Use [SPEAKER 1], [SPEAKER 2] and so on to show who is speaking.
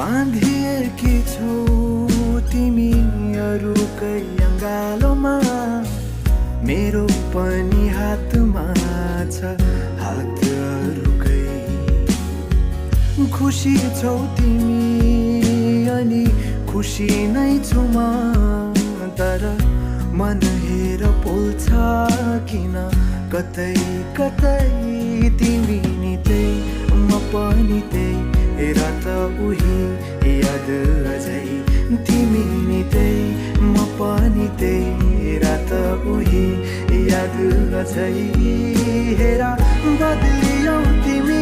[SPEAKER 1] बाँधिएकी छौ तिमी अरूकै अँगालोमा, मेरो पनि हातमा छ हात अरूकै। खुसी छौ तिमी अनि खुसी नै छु म, तर मन हेर पोल्छ किन कतै कतै। तिमी नि त्यही म पनि त्यही, हेर त उही याद अझै। तिमी नि त्यही म पनि त्यही, हेर त उही याद अझै। हेर बदलियौ तिमी